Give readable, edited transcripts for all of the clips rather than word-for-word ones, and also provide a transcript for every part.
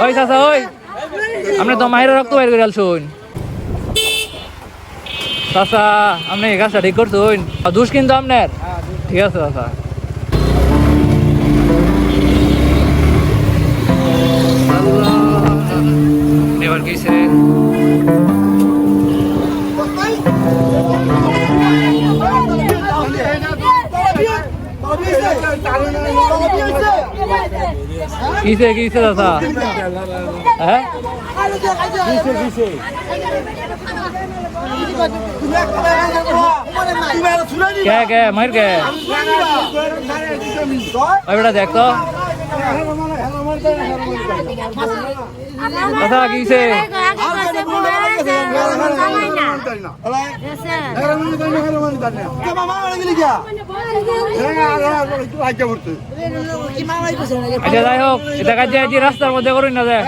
ওই চাচা ওই আপনি তো মায়ের রক্ত বাইর করে আলছুন চাচা আপনি এই কাজটা ঠিক করছুন দুষ কিন্তু আপনার ঠিক আছে চাচা এবার কিসে কিসে কিসে দাদা হ্যাঁ কে কে মার কে ওই বেটা দেখ তো দাদা কিসে আচ্ছা যাই হোক এটা কাজে আছি রাস্তার মধ্যে করুন না যে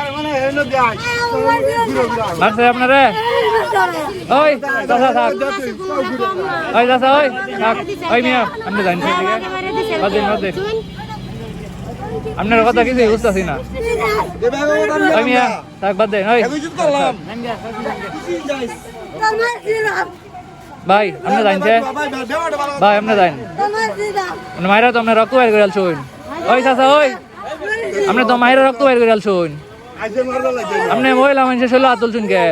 মারছে আপনারে ওই দাদা থাক ওই দাদা ওই থাক ওই মিয়া আপনি জানেন বাদ দিন বাদ দিন আপনার কথা কিছু বুঝতেছি না ওই মিয়া থাক বাদ দেন ওই ভাই আপনি জানছে ভাই আপনি জানেন মায়েরা তো আপনার রক্ত বাইর করে আলছুন ওই চাচা ওই আপনি তো মায়ের রক্ত বাইর করে আলছুন আপনি মহিলা মানুষের শৈল হাত তুলছুন কে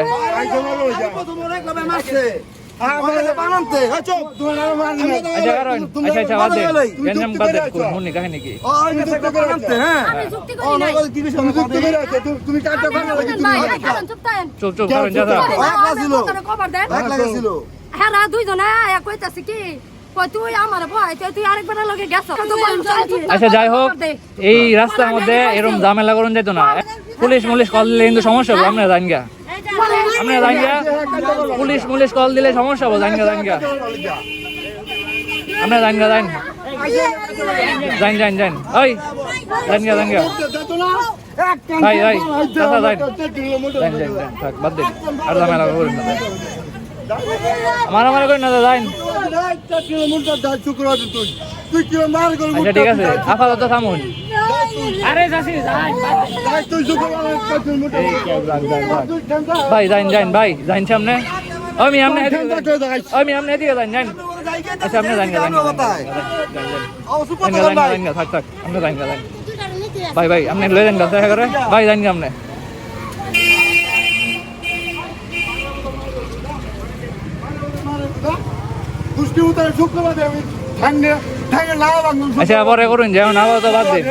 চুপ চুপ করেন আচ্ছা যাই হোক এই রাস্তার মধ্যে এরকম ঝামেলা করুন যেত না পুলিশ মুলিশ কল দিলে কিন্তু সমস্যা হবে আপনারা জান গা আপনারা জান গা পুলিশ মুলিশ কল দিলে সমস্যা হবে জান গা আপনারা জান গা জান ওই জান গা ভাই ভাই চাচা যান থাক বাদ দিন আর ঝামেলা করুন না মারামারি করেন না যান আচ্ছা ঠিক আছে আপাতত থামুন ভাই যান ভাই যান সামনে আমি আপনি এদিকে যান আচ্ছা আপনি যান থাক থাক আপনি যান ভাই ভাই আপনি লয়ে যান দেখা করে ভাই যান আপনি আচ্ছা পরে করুন যেমন আবার তো বাদ দিন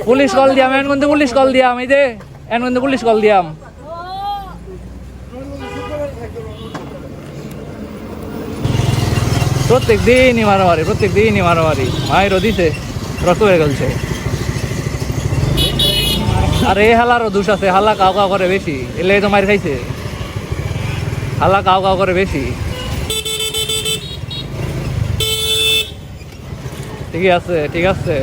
পুলিশ কল দিয়াম এন কিন্তু পুলিশ কল দিয়াম এই যে এন কিন্তু পুলিশ কল দিয়াম প্রত্যেক দিনই মারামারি মায়েরও দিছে রক্ত হয়ে গেছে আর এই হালারও দোষ আছে হাল্লা কাউ কাউ করে বেশি এলে তো মার খাইছে হাল্লা কাউ কাউ করে বেশি ঠিক আছে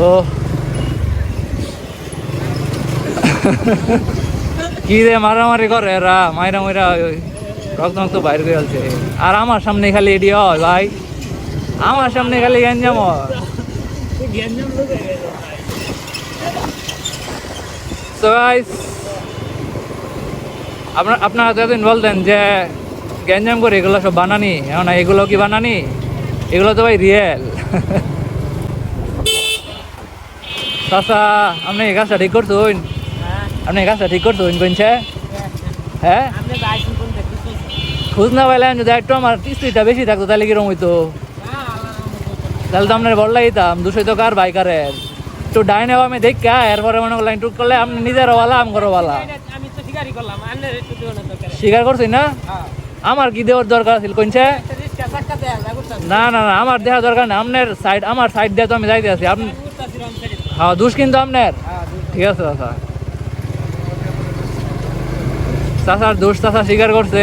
ও কি রে মারামারি করে এরা মাইরা মাইরা রক্ত রক্ত বাইর করে আছে আর আমার সামনে খালি এডি হয় ভাই আমার সামনে খালি গ্যাঞ্জাম আপনারা এতদিন বলতেন যে গ্যাঞ্জাম করে এগুলো সব বানানি এখন এগুলো কি বানানি এগুলো তো ভাই রিয়েল চাচা আপনি এই কাজটা ঠিক করছুন কোনছে হ্যাঁ খোঁজ না পাইলেন যদি একটু আমার কিস্তিটা বেশি থাকতো তাহলে কিরম হইতো তাহলে তো আপনার বল লাগিতাম 200 তো কার বাইকারের একটু ডাইনে আমি দেখা এরপরে মনে করলাম টুক করলে আপনি নিজেরও বালা আমগরও বালা স্বীকার করছি না আমার কি দেওয়ার দরকার ছিল কোনছে না আমার দেওয়ার দরকার নেই আমার সাইড দিয়ে তো আমি যাইতে আছি আপনি হ্যাঁ দোষ কিন্তু আপনার ঠিক আছে চাচার দোষ চাচা স্বীকার করছে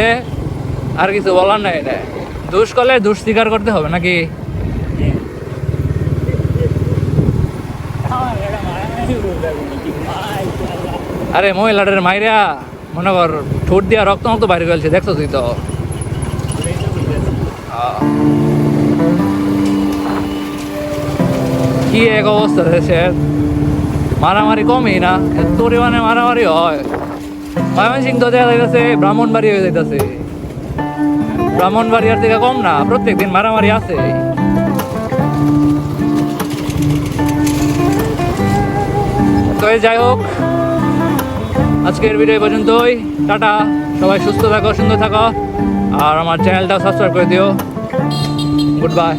আর কিছু বলার নাই এটা দোষ করলে দোষ স্বীকার করতে হবে নাকি আরে মহিলাটার মাইরা মনে কর ঠোঁট দিয়া রক্ত মক্ত বাইরে গেছে দেখছো তুই তো এক অবস্থা দেশের, মারামারি কমই না, এত পরিমাণে মারামারি হয়। ময়মনসিংহ তো দেখা যাইতেছে ব্রাহ্মণবাড়ি হয়ে যাইতেছে, ব্রাহ্মণবাড়িয়ার থেকে কম না, প্রত্যেকদিন মারামারি আছে। তো যাই হোক, আজকের ভিডিও পর্যন্তই। টাটা, সবাই সুস্থ থাকো, সুন্দর থাকো, আর আমার চ্যানেলটাও সাবস্ক্রাইব করে দিও। Good bye.